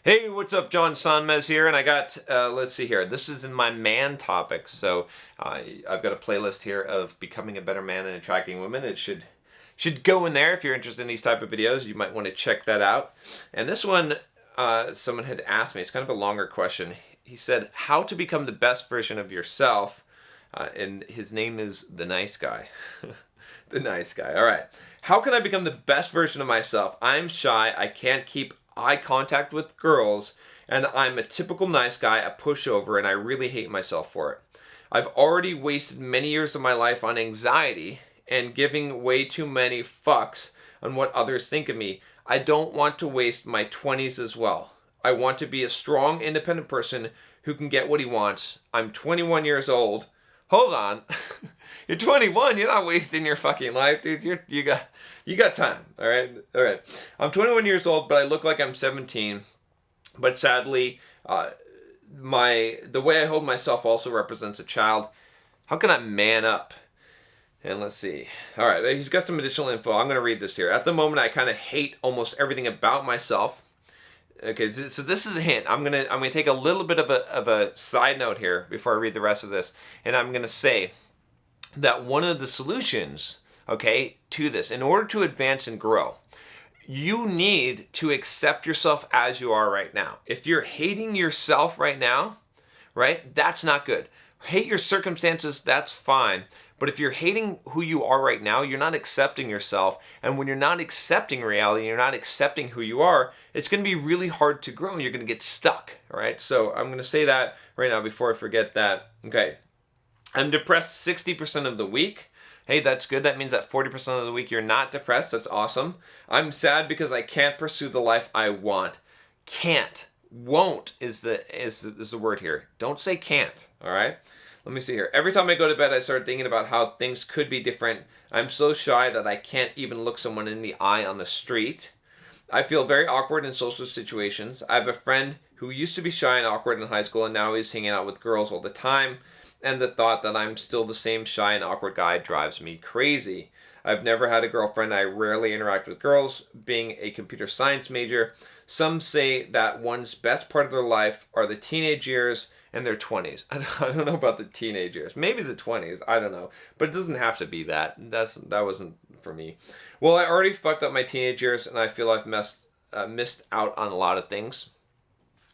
Hey, what's up? John Sonmez here, and I got, let's see here. This is in my man topics, so I've got a playlist here of becoming a better man and attracting women. It should go in there if you're interested in these type of videos. You might want to check that out. And this one, someone had asked me. It's kind of a longer question. He said, "How to become the best version of yourself?" And his name is the nice guy. The nice guy. All right. How can I become the best version of myself? I'm shy. I can't keep eye contact with girls, and I'm a typical nice guy, a pushover, and I really hate myself for it. I've already wasted many years of my life on anxiety and giving way too many fucks on what others think of me. I don't want to waste my 20s as well. I want to be a strong, independent person who can get what he wants. I'm 21 years old. Hold on. You're 21. You're not wasting your fucking life, dude. You got time. All right. I'm 21 years old, but I look like I'm 17. But sadly, the way I hold myself also represents a child. How can I man up? And let's see. All right, he's got some additional info. I'm going to read this here. At the moment, I kind of hate almost everything about myself. Okay, so this is a hint. I'm gonna take a little bit of a side note here before I read the rest of this, and I'm gonna say that one of the solutions, okay, to this, in order to advance and grow, you need to accept yourself as you are right now. If you're hating yourself right now, right, that's not good. Hate your circumstances, that's fine. But if you're hating who you are right now, you're not accepting yourself. And when you're not accepting reality, you're not accepting who you are, it's going to be really hard to grow. You're going to get stuck. All right. So I'm going to say that right now before I forget that. Okay. I'm depressed 60% of the week. Hey, that's good. That means that 40% of the week you're not depressed. That's awesome. I'm sad because I can't pursue the life I want. Can't. Won't is the word here. Don't say can't. All right. Let me see here. Every time I go to bed, I start thinking about how things could be different. I'm so shy that I can't even look someone in the eye on the street. I feel very awkward in social situations. I have a friend who used to be shy and awkward in high school, and now he's hanging out with girls all the time. And the thought that I'm still the same shy and awkward guy drives me crazy. I've never had a girlfriend. I rarely interact with girls. Being a computer science major, some say that one's best part of their life are the teenage years and their 20s. I don't know about the teenage years. Maybe the 20s. I don't know. But it doesn't have to be that. That wasn't for me. Well, I already fucked up my teenage years, and I feel I've missed out on a lot of things.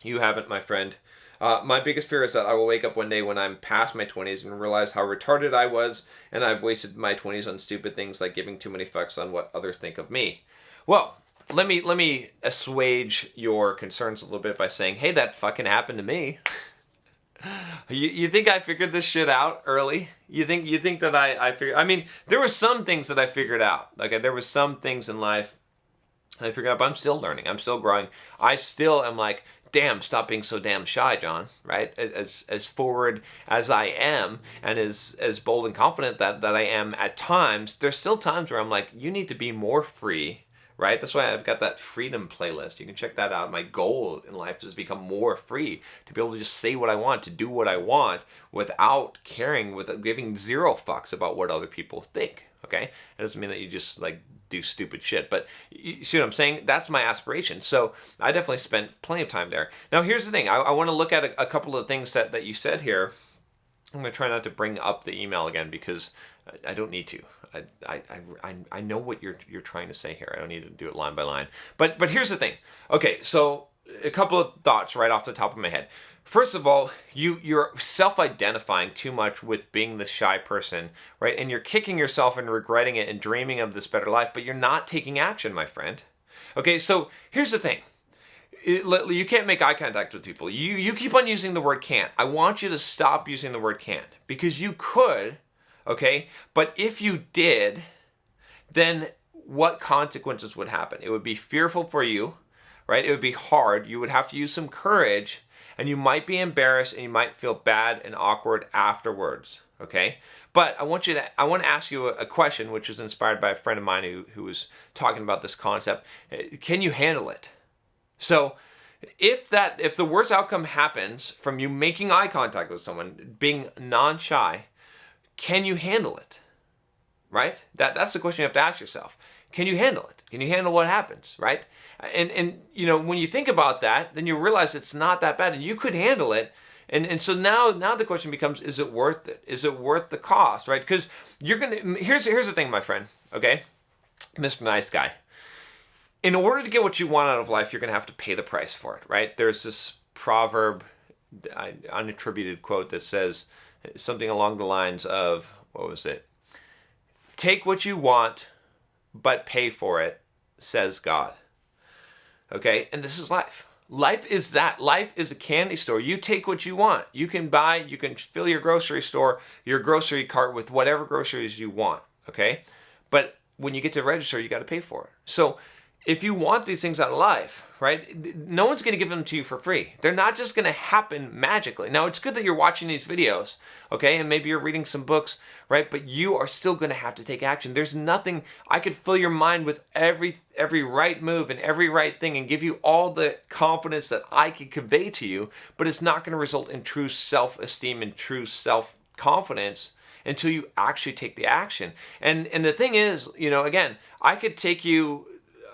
You haven't, my friend. My biggest fear is that I will wake up one day when I'm past my 20s and realize how retarded I was, and I've wasted my 20s on stupid things like giving too many fucks on what others think of me. Well, let me assuage your concerns a little bit by saying, hey, that fucking happened to me. You think I figured this shit out early? You think that I figured? I mean, there were some things that I figured out. Like there was some things in life I figured out, but I'm still learning. I'm still growing. I still am like, damn, stop being so damn shy, John. Right? As forward as I am, and as bold and confident that I am at times, there's still times where I'm like, you need to be more free. Right? That's why I've got that freedom playlist. You can check that out. My goal in life is to become more free, to be able to just say what I want, to do what I want without caring, without giving zero fucks about what other people think. Okay? It doesn't mean that you just like do stupid shit, but you see what I'm saying? That's my aspiration. So I definitely spent plenty of time there. Now here's the thing. I want to look at a couple of things that you said here. I'm going to try not to bring up the email again because I don't need to. I know what you're trying to say here. I don't need to do it line by line. But here's the thing. Okay, so a couple of thoughts right off the top of my head. First of all, you're self-identifying too much with being the shy person, right? And you're kicking yourself and regretting it and dreaming of this better life, but you're not taking action, my friend. Okay, so here's the thing. You can't make eye contact with people. You keep on using the word can't. I want you to stop using the word can't because you could, okay? But if you did, then what consequences would happen? It would be fearful for you, right? It would be hard. You would have to use some courage, and you might be embarrassed, and you might feel bad and awkward afterwards, okay? But I want to ask you a question, which is inspired by a friend of mine who was talking about this concept. Can you handle it? So if the worst outcome happens from you making eye contact with someone, being non-shy, can you handle it? Right? That's the question you have to ask yourself. Can you handle it? Can you handle what happens, right? And when you think about that, then you realize it's not that bad and you could handle it. And so now the question becomes, is it worth it? Is it worth the cost, right? Because here's the thing, my friend, okay? Mr. Nice Guy. In order to get what you want out of life, you're going to have to pay the price for it, right? There's this proverb, unattributed quote that says something along the lines of, what was it? Take what you want, but pay for it, says God. Okay, and this is life. Life is that. Life is a candy store. You take what you want. You can fill your grocery cart with whatever groceries you want, okay? But when you get to register, you got to pay for it. So if you want these things out of life, right, no one's going to give them to you for free. They're not just going to happen magically. Now, it's good that you're watching these videos, okay, and maybe you're reading some books, right, but you are still going to have to take action. There's nothing, I could fill your mind with every right move and every right thing and give you all the confidence that I can convey to you, but it's not going to result in true self-esteem and true self-confidence until you actually take the action. And the thing is, again, I could take you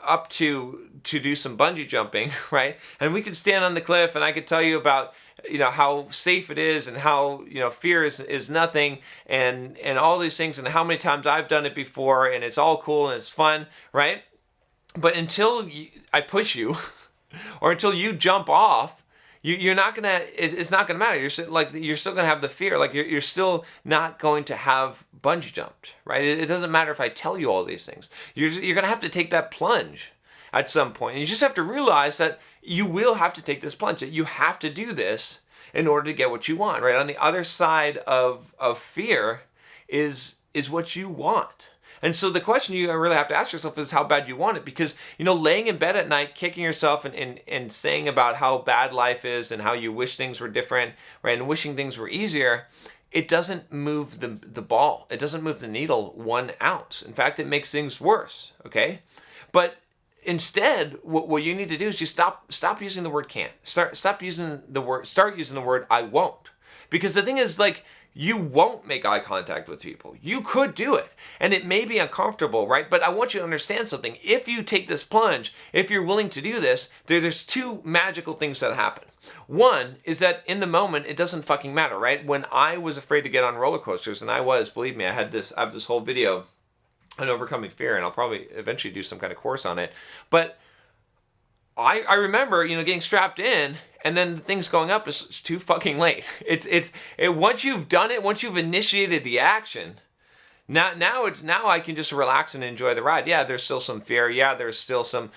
up to do some bungee jumping, right? And we could stand on the cliff and I could tell you about, how safe it is and how, fear is nothing and all these things and how many times I've done it before and it's all cool and it's fun, right? But until I push you or until you jump off, you're not gonna. It's not gonna matter. You're still gonna have the fear. Like you're still not going to have bungee jumped, right? It doesn't matter if I tell you all these things. You're gonna have to take that plunge at some point, and you just have to realize that you will have to take this plunge. That you have to do this in order to get what you want, right? On the other side of fear is what you want. And so the question you really have to ask yourself is how bad you want it, because, laying in bed at night, kicking yourself and saying about how bad life is and how you wish things were different, right, and wishing things were easier, it doesn't move the ball. It doesn't move the needle 1 ounce. In fact, it makes things worse, okay? But instead, what you need to do is you stop using the word can't. Start using the word I won't. Because the thing is, you won't make eye contact with people. You could do it. And it may be uncomfortable, right? But I want you to understand something. If you take this plunge, if you're willing to do this, there's 2 magical things that happen. One is that in the moment, it doesn't fucking matter, right? When I was afraid to get on roller coasters, and believe me, I have this whole video on overcoming fear, and I'll probably eventually do some kind of course on it. But I remember, getting strapped in and then things going up is too fucking late. Once you've done it, once you've initiated the action, now I can just relax and enjoy the ride. Yeah, there's still some fear. Yeah, there's still some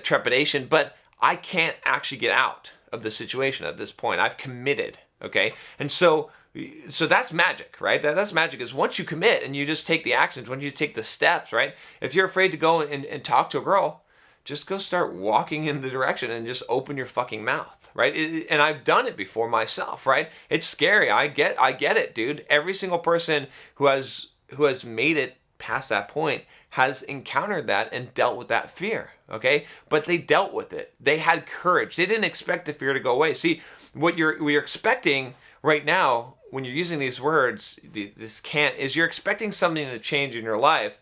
trepidation, but I can't actually get out of the situation at this point. I've committed, okay? And so that's magic, right? That's magic is once you commit and you just take the actions, when you take the steps, right? If you're afraid to go and talk to a girl, just go start walking in the direction and just open your fucking mouth, right? And I've done it before myself, right? It's scary. I get it, dude. Every single person who has made it past that point has encountered that and dealt with that fear, okay? But they dealt with it. They had courage. They didn't expect the fear to go away. See, what you're expecting right now when you're using these words, this can't, is you're expecting something to change in your life,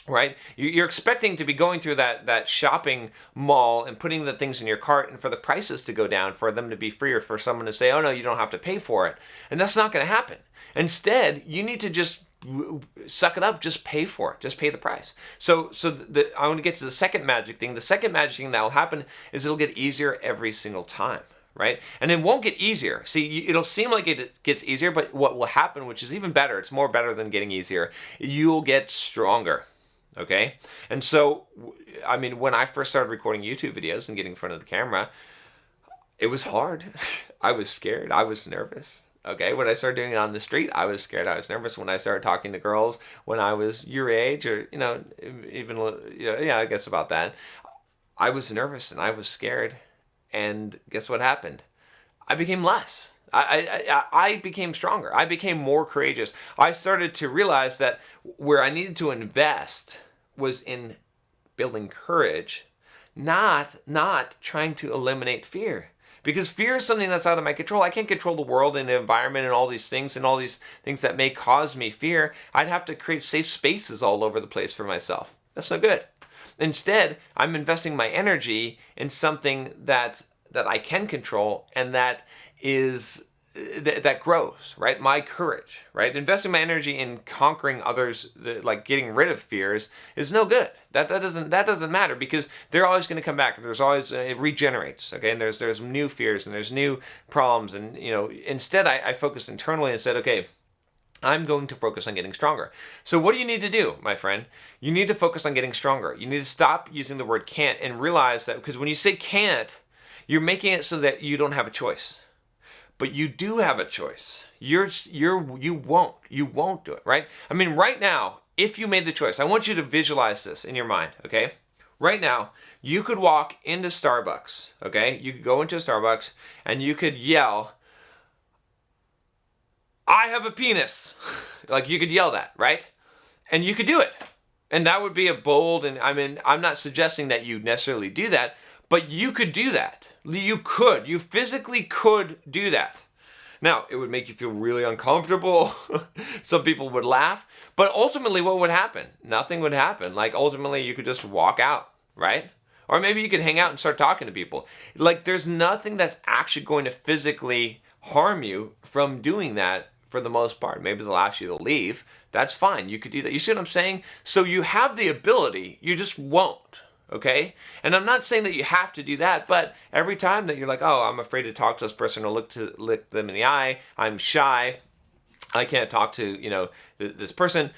right? You're expecting to be going through that shopping mall and putting the things in your cart and for the prices to go down, for them to be free, or for someone to say, oh no, you don't have to pay for it. And that's not going to happen. Instead, you need to just suck it up, just pay for it, just pay the price. So I want to get to the second magic thing. The second magic thing that will happen is it'll get easier every single time, right? And it won't get easier. See, it'll seem like it gets easier, but what will happen, which is even better, it's more better than getting easier, you'll get stronger. Okay? And so, I mean, when I first started recording YouTube videos and getting in front of the camera, it was hard. I was scared. I was nervous. Okay? When I started doing it on the street, I was scared. I was nervous. When I started talking to girls when I was your age, or, even, yeah, I guess about that, I was nervous and I was scared. And guess what happened? I became less. I became stronger. I became more courageous. I started to realize that where I needed to invest was in building courage, not trying to eliminate fear. Because fear is something that's out of my control. I can't control the world and the environment and all these things that may cause me fear. I'd have to create safe spaces all over the place for myself. That's no good. Instead, I'm investing my energy in something that I can control and that is that grows, right? My courage, right? Investing my energy in conquering others, like getting rid of fears, is no good. That doesn't matter, because they're always going to come back. There's always it regenerates, okay? And there's new fears and there's new problems, and instead I focus internally and said, okay, I'm going to focus on getting stronger. So what do you need to do, my friend? You need to focus on getting stronger. You need to stop using the word can't and realize that, because when you say can't, you're making it so that you don't have a choice. But you do have a choice. You won't do it, right? I mean, right now, if you made the choice, I want you to visualize this in your mind, okay? Right now, you could walk into Starbucks, okay? You could go into Starbucks and you could yell, "I have a penis." Like, you could yell that, right? And you could do it. And that would be a bold, and I mean, I'm not suggesting that you necessarily do that, but you could do that. You physically could do that. Now, it would make you feel really uncomfortable. Some people would laugh, but ultimately what would happen? Nothing would happen. Like, ultimately you could just walk out, right? Or maybe you could hang out and start talking to people. Like, there's nothing that's actually going to physically harm you from doing that for the most part. Maybe they'll ask you to leave. That's fine. You could do that. You see what I'm saying? So you have the ability, you just won't. Okay? And I'm not saying that you have to do that, but every time that you're like, oh, I'm afraid to talk to this person or look them in the eye, I'm shy, I can't talk to, this person,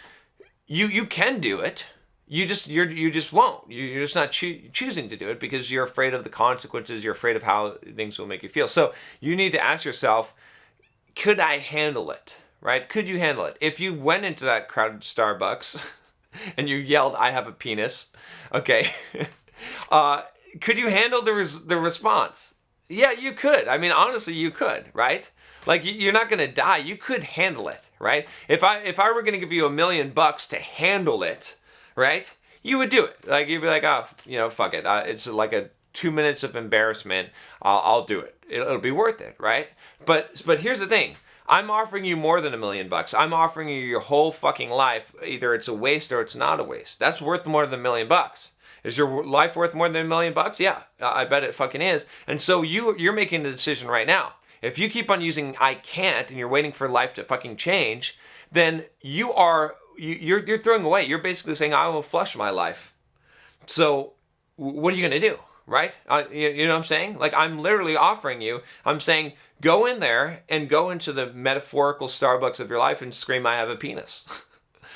you can do it. You just won't. You're just not choosing to do it because you're afraid of the consequences. You're afraid of how things will make you feel. So you need to ask yourself, could I handle it? Right? Could you handle it? If you went into that crowded Starbucks and you yelled, "I have a penis," okay, could you handle the response? Yeah, you could. I mean, honestly, you could, right? Like, you're not going to die. You could handle it, right? If I were going to give you $1 million to handle it, right, you would do it. Like, you'd be like, oh, fuck it. It's like a 2 minutes of embarrassment. I'll do it. It'll be worth it, right? But here's the thing. I'm offering you more than $1 million. I'm offering you your whole fucking life. Either it's a waste or it's not a waste. That's worth more than $1 million. Is your life worth more than $1 million? Yeah, I bet it fucking is. And so you're making the decision right now. If you keep on using "I can't" and you're waiting for life to fucking change, then you're throwing away. You're basically saying, "I will flush my life." So what are you going to do? Right? You know what I'm saying? Like, I'm literally offering you, I'm saying, go in there and go into the metaphorical Starbucks of your life and scream, "I have a penis."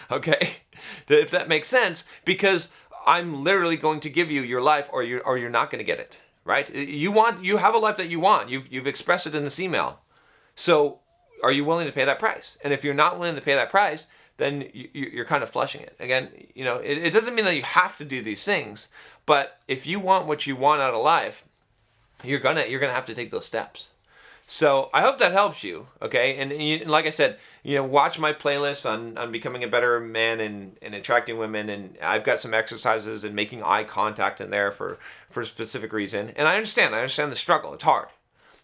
Okay? If that makes sense, because I'm literally going to give you your life, or you're not going to get it. Right? You have a life that you want. You've expressed it in this email. So are you willing to pay that price? And if you're not willing to pay that price, then you're kind of flushing it. Again, it doesn't mean that you have to do these things, but if you want what you want out of life, you're gonna have to take those steps. So I hope that helps you, okay? And like I said, watch my playlist on becoming a better man and attracting women, and I've got some exercises and making eye contact in there for a specific reason. And I understand the struggle. It's hard,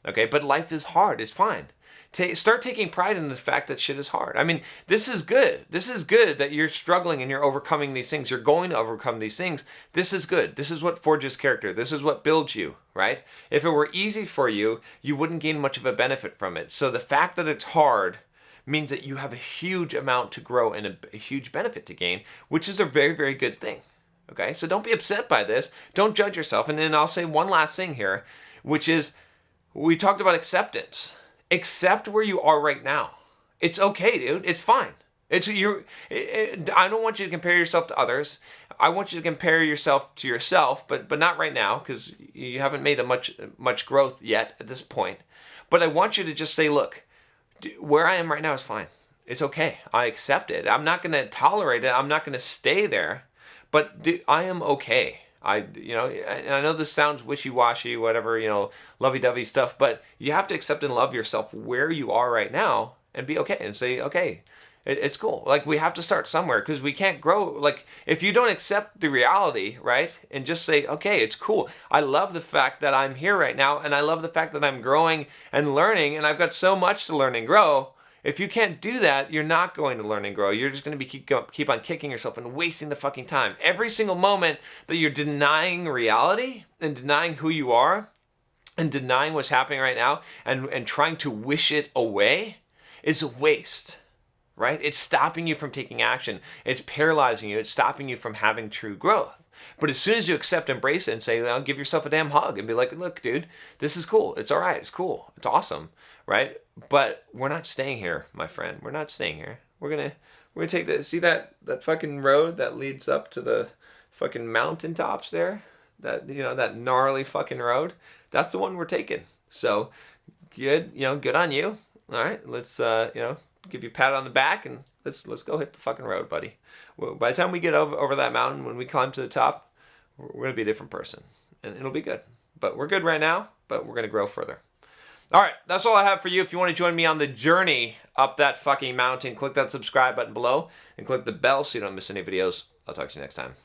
okay? But life is hard. It's fine. Start taking pride in the fact that shit is hard. I mean, this is good. This is good that you're struggling and you're overcoming these things. You're going to overcome these things. This is good. This is what forges character. This is what builds you, right? If it were easy for you, you wouldn't gain much of a benefit from it. So the fact that it's hard means that you have a huge amount to grow and a huge benefit to gain, which is a very, very good thing. Okay? So don't be upset by this. Don't judge yourself. And then I'll say one last thing here, which is, we talked about acceptance. Accept where you are right now. It's okay, dude. It's fine. I don't want you to compare yourself to others. I want you to compare yourself to yourself, but not right now, because you haven't made much growth yet at this point. But I want you to just say, look, where I am right now is fine. It's okay. I accept it. I'm not going to tolerate it. I'm not going to stay there. But I am okay. I know this sounds wishy-washy, whatever, lovey-dovey stuff, but you have to accept and love yourself where you are right now and be okay and say, okay, it's cool. Like, we have to start somewhere, because we can't grow. Like, if you don't accept the reality, right, and just say, okay, it's cool. I love the fact that I'm here right now, and I love the fact that I'm growing and learning, and I've got so much to learn and grow. If you can't do that, you're not going to learn and grow. You're just going to keep on kicking yourself and wasting the fucking time. Every single moment that you're denying reality and denying who you are and denying what's happening right now and trying to wish it away is a waste, right? It's stopping you from taking action. It's paralyzing you. It's stopping you from having true growth. But as soon as you accept, embrace it, and say, well, give yourself a damn hug and be like, look, dude, this is cool. It's all right. It's cool. It's awesome, right? But we're not staying here, my friend. We're not staying here. We're gonna take that. See that fucking road that leads up to the fucking mountaintops there? That that gnarly fucking road. That's the one we're taking. So good, good on you. All right, let's give you a pat on the back and let's go hit the fucking road, buddy. By the time we get over that mountain, when we climb to the top, we're gonna be a different person, and it'll be good. But we're good right now, but we're gonna grow further. All right, that's all I have for you. If you want to join me on the journey up that fucking mountain, click that subscribe button below and click the bell so you don't miss any videos. I'll talk to you next time.